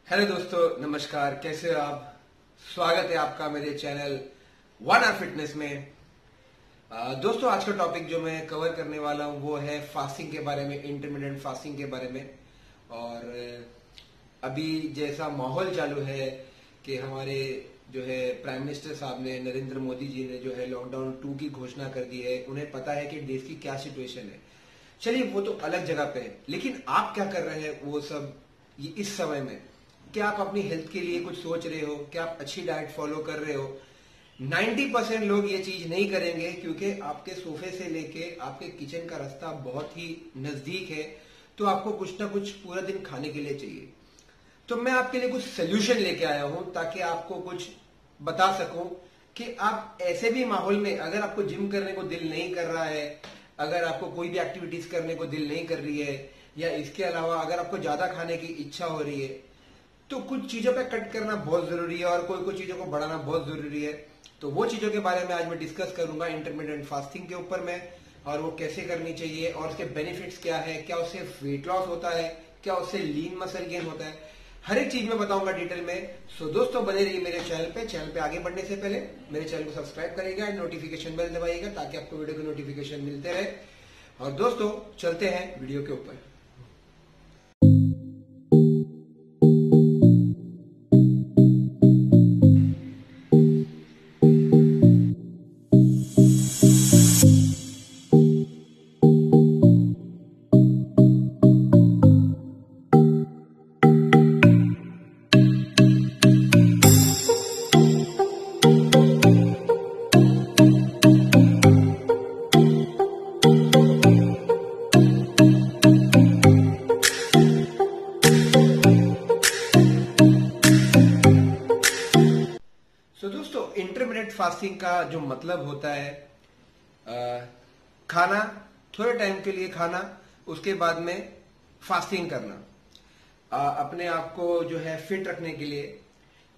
Hello दोस्तों, नमस्कार। कैसे हो आप? स्वागत है आपका मेरे चैनल वन आवर फिटनेस में। दोस्तों, आज का टॉपिक जो मैं कवर करने वाला हूँ वो है फास्टिंग के बारे में, इंटरमिटेंट फास्टिंग के बारे में। और अभी जैसा माहौल चालू है कि हमारे जो है प्राइम मिनिस्टर साहब ने, नरेंद्र मोदी जी ने जो है लॉकडाउन 2 की घोषणा कर दी है। उन्हें पता है कि देश की क्या सिचुएशन है। चलिए, वो तो अलग जगह पे है, लेकिन आप क्या कर रहे हैं वो सब इस समय में? क्या आप अपनी हेल्थ के लिए कुछ सोच रहे हो? क्या आप अच्छी डाइट फॉलो कर रहे हो? 90% लोग ये चीज नहीं करेंगे क्योंकि आपके सोफे से लेके आपके किचन का रास्ता बहुत ही नजदीक है। तो आपको कुछ ना कुछ पूरा दिन खाने के लिए चाहिए। तो मैं आपके लिए कुछ सोल्यूशन लेके आया हूं ताकि आपको कुछ बता सकूं कि आप ऐसे भी माहौल में, अगर आपको जिम करने को दिल नहीं कर रहा है, अगर आपको कोई भी एक्टिविटीज करने को दिल नहीं कर रही है, या इसके अलावा अगर आपको ज्यादा खाने की इच्छा हो रही है, तो कुछ चीजों पे कट करना बहुत जरूरी है और कोई चीजों को बढ़ाना बहुत जरूरी है। तो वो चीजों के बारे में आज मैं डिस्कस करूंगा इंटरमिटेंट फास्टिंग के ऊपर में, और वो कैसे करनी चाहिए और उसके बेनिफिट्स क्या है, क्या उससे वेट लॉस होता है, क्या उससे लीन मसल गेन होता है, हर एक चीज में बताऊंगा डिटेल में। सो दोस्तों, बने रहिए मेरे चैनल पे आगे बढ़ने से पहले मेरे चैनल को सब्सक्राइब करिएगा, नोटिफिकेशन बेल दबाइएगा ताकि आपको वीडियो के नोटिफिकेशन मिलते रहे। और दोस्तों, चलते हैं वीडियो के ऊपर। तो दोस्तों, इंटरमिटेंट फास्टिंग का जो मतलब होता है खाना, थोड़े टाइम के लिए खाना, उसके बाद में फास्टिंग करना, अपने आप को जो है फिट रखने के लिए,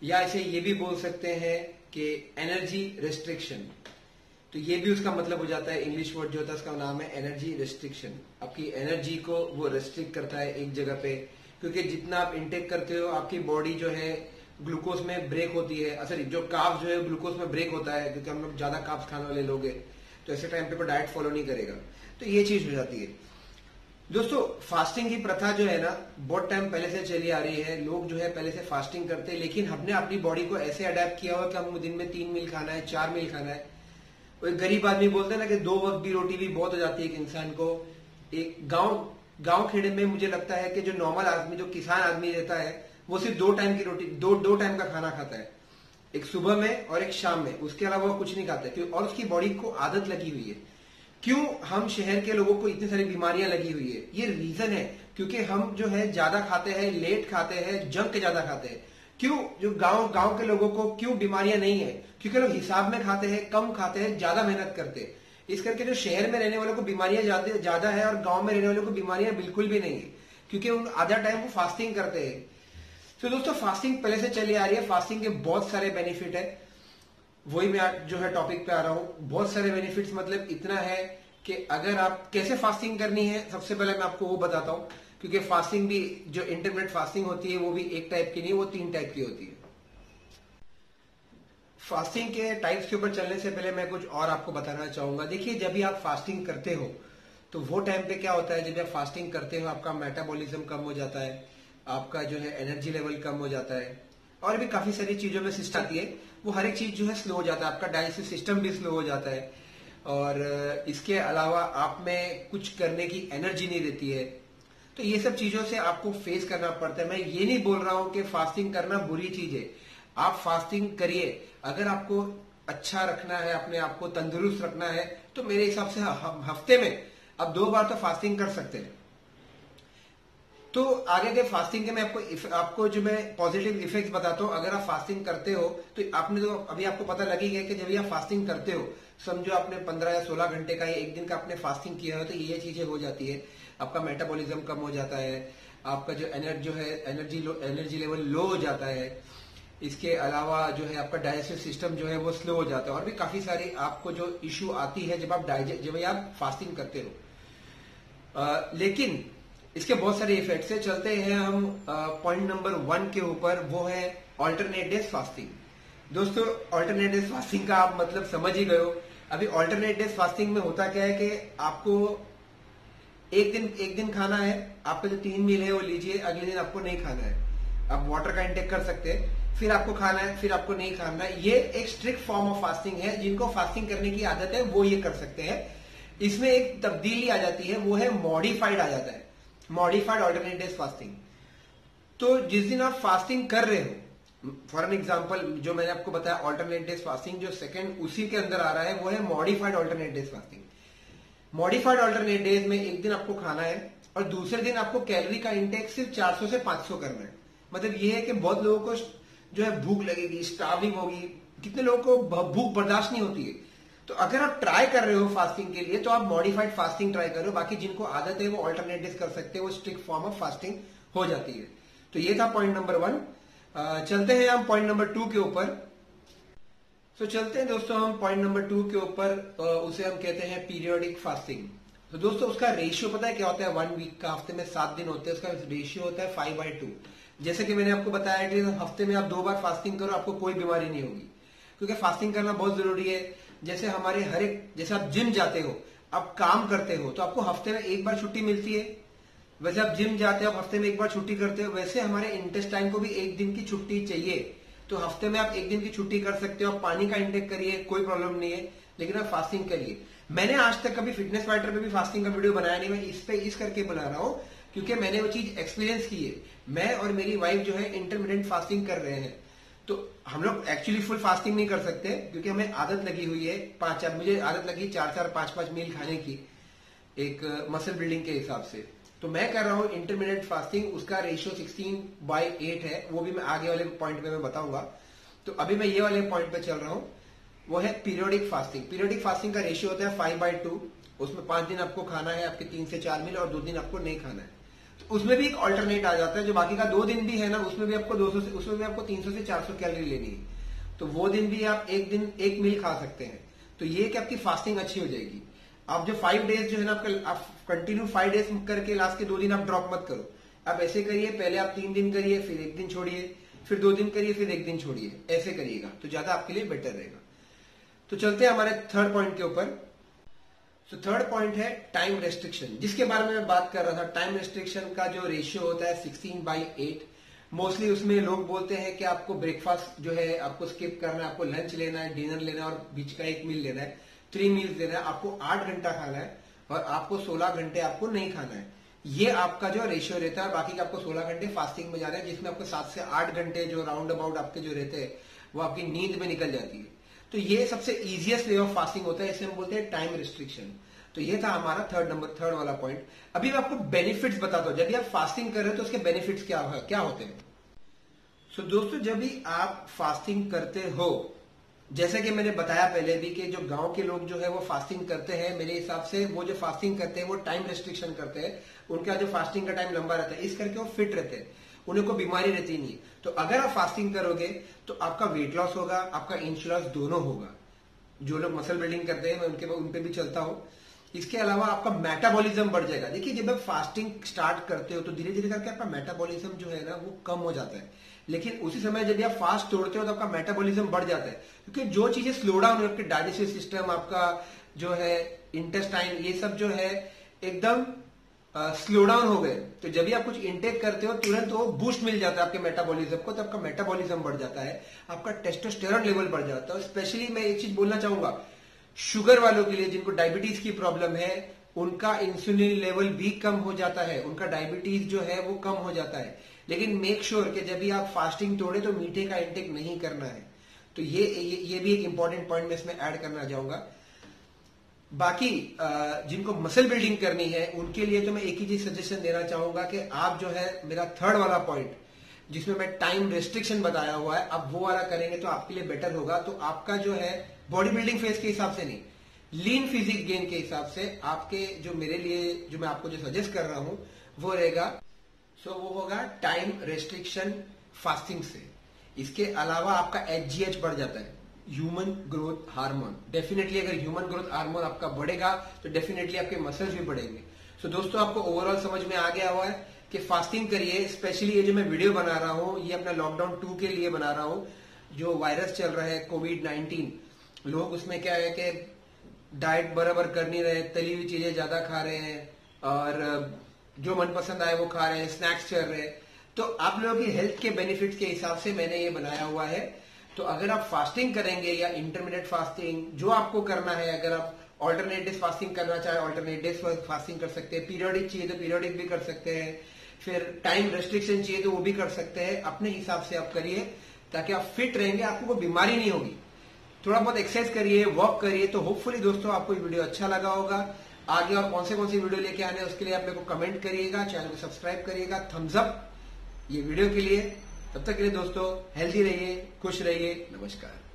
या इसे ये भी बोल सकते हैं कि एनर्जी रेस्ट्रिक्शन। तो ये भी उसका मतलब हो जाता है। इंग्लिश वर्ड जो होता है उसका नाम है एनर्जी रेस्ट्रिक्शन। आपकी एनर्जी को वो रेस्ट्रिक्ट करता है एक जगह पे, क्योंकि जितना आप इंटेक करते हो आपकी बॉडी जो है ग्लूकोज में ब्रेक होती है। सॉरी, जो कार्ब्स जो है ग्लूकोज में ब्रेक होता है, क्योंकि हम लोग ज्यादा कार्ब्स खाने वाले लोग हैं, तो ऐसे टाइम पे डाइट फॉलो नहीं करेगा, तो ये चीज हो जाती है। दोस्तों, फास्टिंग की प्रथा जो है ना बहुत टाइम पहले से चली आ रही है। लोग जो है पहले से फास्टिंग करते हैं, लेकिन हमने अपनी बॉडी को ऐसे अडेप्ट किया हुआ कि हम दिन में 3 मील खाना है, 4 मील खाना है। वो एक गरीब आदमी बोलते हैं ना कि 2 वक्त की रोटी भी बहुत हो जाती है एक इंसान को। एक गांव खेड़े में मुझे लगता है कि जो नॉर्मल आदमी, जो किसान आदमी रहता है, वो सिर्फ 2 टाइम की रोटी, दो टाइम का खाना खाता है, एक सुबह में और एक शाम में। उसके अलावा वो कुछ नहीं खाता है, और उसकी बॉडी को आदत लगी हुई है। क्यों हम शहर के लोगों को इतनी सारी बीमारियां लगी हुई है? ये रीजन है क्योंकि हम जो है ज्यादा खाते हैं, लेट खाते हैं, जंक ज्यादा खाते हैं। क्यों जो गांव के लोगों को क्यों बीमारियां नहीं है? क्योंकि लोग हिसाब में खाते हैं, कम खाते हैं, ज्यादा मेहनत करते हैं। इस करके जो शहर में रहने वालों को बीमारियां ज्यादा है और गांव में रहने वालों को बीमारियां बिल्कुल भी नहीं है, क्योंकि उन आधा टाइम वो फास्टिंग करते हैं। तो दोस्तों, फास्टिंग पहले से चली आ रही है। फास्टिंग के बहुत सारे बेनिफिट है, वही मैं आज जो है टॉपिक पे आ रहा हूं। बहुत सारे बेनिफिट्स मतलब इतना है कि अगर आप कैसे फास्टिंग करनी है, सबसे पहले मैं आपको वो बताता हूं, क्योंकि फास्टिंग भी, जो इंटरमिटेंट फास्टिंग होती है वो भी एक टाइप की नहीं, वो 3 टाइप की होती है। फास्टिंग के टाइप्स के ऊपर चलने से पहले मैं कुछ और आपको बताना चाहूंगा। देखिए, जब भी आप फास्टिंग करते हो तो वो टाइम पे क्या होता है, जब आप फास्टिंग करते हो आपका मेटाबॉलिज्म कम हो जाता है, आपका जो है एनर्जी लेवल कम हो जाता है, और भी काफी सारी चीजों में सिस्टम आती है, वो हर एक चीज जो है स्लो हो जाता है। आपका डाइजेस्टिव सिस्टम भी स्लो हो जाता है, और इसके अलावा आप में कुछ करने की एनर्जी नहीं रहती है। तो ये सब चीजों से आपको फेस करना पड़ता है। मैं ये नहीं बोल रहा हूं कि फास्टिंग करना बुरी चीज है, आप फास्टिंग करिए। अगर आपको अच्छा रखना है, अपने आप को तंदुरुस्त रखना है, तो मेरे हिसाब से हफ्ते में आप 2 बार तो फास्टिंग कर सकते हैं। तो आगे के फास्टिंग के मैं आपको जो मैं पॉजिटिव इफेक्ट्स बताता हूँ। अगर आप फास्टिंग करते हो तो आपने तो अभी आपको पता लगी गया कि जब भी आप फास्टिंग करते हो, समझो आपने 15 या 16 घंटे का या एक दिन का आपने फास्टिंग किया हो, तो ये चीजें हो जाती है। आपका मेटाबॉलिज्म कम हो जाता है, आपका जो एनर्जी लेवल लो हो जाता है। इसके अलावा जो है आपका डाइजेस्टिव सिस्टम जो है वो स्लो हो जाता है, और भी काफी सारी आपको जो इश्यू आती है जब आप फास्टिंग करते हो। लेकिन इसके बहुत सारे इफेक्ट्स है। चलते हैं हम पॉइंट नंबर 1 के ऊपर, वो है ऑल्टरनेट डेज फास्टिंग। दोस्तों ऑल्टरनेट डेज फास्टिंग का आप मतलब समझ ही गए हो। अभी ऑल्टरनेट डेज फास्टिंग में होता क्या है कि आपको एक दिन खाना है, आपका जो 3 मील है वो लीजिए, अगले दिन आपको नहीं खाना है। आप वाटर का इंटेक कर सकते हैं, फिर आपको खाना है, फिर आपको नहीं खाना है। ये एक स्ट्रिक्ट फॉर्म ऑफ फास्टिंग है। जिनको फास्टिंग करने की आदत है वो ये कर सकते हैं। इसमें एक तब्दीली आ जाती है, वो है मॉडिफाइड आ जाता है, मॉडिफाइड ऑल्टरनेट डेज फास्टिंग। तो जिस दिन आप फास्टिंग कर रहे हो, फॉर एन एग्जाम्पल जो मैंने आपको बताया ऑल्टरनेट डेज फास्टिंग, जो सेकंड उसी के अंदर आ रहा है वो है modified alternate days fasting. Modified alternate days में एक दिन आपको खाना है और दूसरे दिन आपको कैलोरी का इंटेक सिर्फ 400 से 500 करना है। मतलब ये है कि बहुत लोगों को जो है भूख लगेगी, स्टार्विंग होगी, कितने लोगों को भूख बर्दाश्त नहीं होती है। तो अगर आप ट्राई कर रहे हो फास्टिंग के लिए तो आप मॉडिफाइड फास्टिंग ट्राई करो। बाकी जिनको आदत है वो ऑल्टरनेट डेज कर सकते हैं, वो स्ट्रिक्ट फॉर्म ऑफ फास्टिंग हो जाती है। तो ये था पॉइंट नंबर 1। चलते हैं हम पॉइंट नंबर 2 के ऊपर। तो चलते हैं दोस्तों हम पॉइंट नंबर 2 के ऊपर, उसे हम कहते हैं पीरियोडिक फास्टिंग। तो दोस्तों उसका रेशियो पता है क्या होता है? 1 वीक का, हफ्ते में 7 दिन होते हैं, उसका रेशियो होता है 5/2। जैसे कि मैंने आपको बताया कि हफ्ते में आप 2 बार फास्टिंग करो, आपको कोई बीमारी नहीं होगी, क्योंकि फास्टिंग करना बहुत जरूरी है। जैसे हमारे जैसे आप जिम जाते हो, आप काम करते हो, तो आपको हफ्ते में 1 बार छुट्टी मिलती है। वैसे आप जिम जाते हो, आप हफ्ते में 1 बार छुट्टी करते हो, वैसे हमारे इंटेस्टाइन को भी 1 दिन की छुट्टी चाहिए। तो हफ्ते में आप 1 दिन की छुट्टी कर सकते हो। आप पानी का इंटेक करिए, कोई प्रॉब्लम नहीं है, लेकिन आप फास्टिंग करिए। मैंने आज तक कभी फिटनेस फाइटर पे भी फास्टिंग का वीडियो बनाया नहीं, मैं इस करके बना रहा हूं क्योंकि मैंने वो चीज एक्सपीरियंस की है। मैं और मेरी वाइफ जो है इंटरमीडिएट फास्टिंग कर रहे हैं। तो हम लोग एक्चुअली फुल फास्टिंग नहीं कर सकते क्योंकि हमें आदत लगी हुई है मुझे आदत लगी 4-4, 5-5 मील खाने की, एक मसल बिल्डिंग के हिसाब से। तो मैं कर रहा हूं इंटरमीडिएट फास्टिंग, उसका रेशियो 16/8 है। वो भी मैं आगे वाले पॉइंट पे मैं बताऊंगा। तो अभी मैं ये वाले पॉइंट पे चल रहा हूं, वो है पीरियोडिक फास्टिंग। पीरियोडिक फास्टिंग का रेशियो होता है 5/2। उसमें 5 दिन आपको खाना है, आपके 3 से 4 मील, और 2 दिन आपको नहीं खाना है। तो उसमें भी एक ऑल्टरनेट आ जाता है, जो बाकी का 2 दिन भी है ना, उसमें भी आपको 300 से 400 कैलोरी लेनी है। तो वो दिन भी आप 1 दिन 1 मील खा सकते हैं। तो ये कि आपकी फास्टिंग अच्छी हो जाएगी। आप जो 5 डेज जो है ना, आप कंटिन्यू 5 डेज करके लास्ट के 2 दिन आप ड्रॉप मत करो। आप ऐसे करिए, पहले आप 3 दिन करिए, फिर 1 दिन छोड़िए, फिर 2 दिन करिए, फिर 1 दिन छोड़िए, ऐसे करिएगा तो ज्यादा आपके लिए बेटर रहेगा। तो चलते हैं हमारे थर्ड पॉइंट के ऊपर। तो थर्ड पॉइंट है टाइम रेस्ट्रिक्शन, जिसके बारे में मैं बात कर रहा था। टाइम रेस्ट्रिक्शन का जो रेशियो होता है 16/8। मोस्टली उसमें लोग बोलते हैं कि आपको ब्रेकफास्ट जो है आपको स्किप करना है, आपको लंच लेना है, डिनर लेना है और बीच का 1 मील लेना है, 3 मील्स लेना है। आपको 8 घंटा खाना है और आपको 16 घंटे आपको नहीं खाना है। ये आपका जो रेशियो रहता है। बाकी का आपको 16 घंटे फास्टिंग में जाना है, जिसमें आपको 7 से 8 घंटे जो राउंड अबाउट आपके जो रहते हैं वो आपकी नींद में निकल जाती है। तो ये सबसे इजीएस्ट वे ऑफ फास्टिंग होता है, इसे हम बोलते हैं टाइम रिस्ट्रिक्शन। तो ये था हमारा थर्ड वाला पॉइंट। अभी मैं आपको बेनिफिट्स बताता हूं। जब भी आप फास्टिंग कर रहे हो तो उसके बेनिफिट्स क्या होते हैं। सो दोस्तों, जब भी आप फास्टिंग करते हो, जैसे कि मैंने बताया पहले भी कि जो गांव के लोग जो है वो फास्टिंग करते हैं, मेरे हिसाब से वो जो फास्टिंग करते हैं वो टाइम रेस्ट्रिक्शन करते हैं। उनका जो फास्टिंग का टाइम लंबा रहता है, इस करके वो फिट रहते हैं, उन्हें कोई बीमारी रहती नहीं। तो अगर आप फास्टिंग करोगे तो आपका वेट लॉस होगा, आपका इंच लॉस दोनों होगा। जो लोग मसल बिल्डिंग करते हैं मैं उन पे भी चलता हूं। इसके अलावा आपका मेटाबॉलिज्म बढ़ जाएगा। देखिए, जब आप फास्टिंग स्टार्ट करते हो तो धीरे धीरे करके आपका मेटाबॉलिज्म जो है ना वो कम हो जाता है, लेकिन उसी समय जब आप फास्ट तोड़ते हो तो आपका मेटाबॉलिज्म बढ़ जाता है। क्योंकि जो चीजें स्लो डाउन है, आपके डाइजेस्टिव सिस्टम, आपका जो है इंटेस्टाइन, ये सब जो है एकदम स्लो डाउन हो गए। तो जब भी आप कुछ इंटेक करते हो तुरंत वो बूस्ट मिल जाता है आपके मेटाबॉलिज्म को, तो आपका मेटाबॉलिज्म बढ़ जाता है, आपका टेस्टोस्टेरोन लेवल बढ़ जाता है। स्पेशली मैं एक चीज बोलना चाहूंगा, शुगर वालों के लिए, जिनको डायबिटीज की प्रॉब्लम है, उनका इंसुलिन लेवल भी कम हो जाता है, उनका डायबिटीज जो है वो कम हो जाता है। लेकिन मेक श्योर कि जब भी आप फास्टिंग तोड़े तो मीठे का इंटेक नहीं करना है। तो ये भी एक इंपॉर्टेंट पॉइंट मैं इसमें ऐड करना चाहूंगा। बाकी जिनको मसल बिल्डिंग करनी है उनके लिए तो मैं एक ही चीज सजेशन देना चाहूंगा कि आप जो है मेरा थर्ड वाला पॉइंट, जिसमें मैं टाइम रेस्ट्रिक्शन बताया हुआ है, अब वो वाला करेंगे तो आपके लिए बेटर होगा। तो आपका जो है बॉडी बिल्डिंग फेज के हिसाब से नहीं, लीन फिजिक गेन के हिसाब से आपके जो मेरे लिए जो मैं आपको जो सजेस्ट कर रहा हूं वो रहेगा, वो होगा टाइम रेस्ट्रिक्शन फास्टिंग से। इसके अलावा आपका HGH बढ़ जाता है, ह्यूमन ग्रोथ हार्मोन। डेफिनेटली अगर ह्यूमन ग्रोथ हार्मोन आपका बढ़ेगा तो डेफिनेटली आपके मसल्स भी बढ़ेंगे। सो दोस्तों आपको ओवरऑल समझ में आ गया हुआ है कि फास्टिंग करिए। स्पेशली ये जो मैं वीडियो बना रहा हूँ ये अपना लॉकडाउन 2 के लिए बना रहा हूँ। जो वायरस चल रहा है कोविड-19, लोग उसमें क्या है कि डाइट बराबर कर नहीं रहे, तली हुई चीजें ज्यादा खा रहे हैं और जो मनपसंद आए वो खा रहे हैं, स्नैक्स चल रहे हैं। तो आप लोगों की हेल्थ के बेनिफिट्स के हिसाब से मैंने ये बनाया हुआ है। तो अगर आप फास्टिंग करेंगे या इंटरमीडिएट फास्टिंग जो आपको करना है, अगर आप ऑल्टरनेट डेज फास्टिंग करना चाहे ऑल्टरनेट डेज फास्टिंग कर सकते हैं, पीरियोडिक चाहिए तो पीरियोडिक भी कर सकते हैं, फिर टाइम रेस्ट्रिक्शन चाहिए तो वो भी कर सकते हैं। अपने हिसाब से आप करिए ताकि आप फिट रहेंगे, आपको कोई बीमारी नहीं होगी। थोड़ा बहुत एक्सरसाइज करिए, वॉक करिए। तो होपफुली दोस्तों आपको ये वीडियो अच्छा लगा होगा। आगे और कौन सी वीडियो लेके आने उसके लिए आप मेरे को कमेंट करिएगा, चैनल को सब्सक्राइब करिएगा, थम्स अप ये वीडियो के लिए। तब तक के लिए दोस्तों हेल्दी रहिए, खुश रहिए, नमस्कार।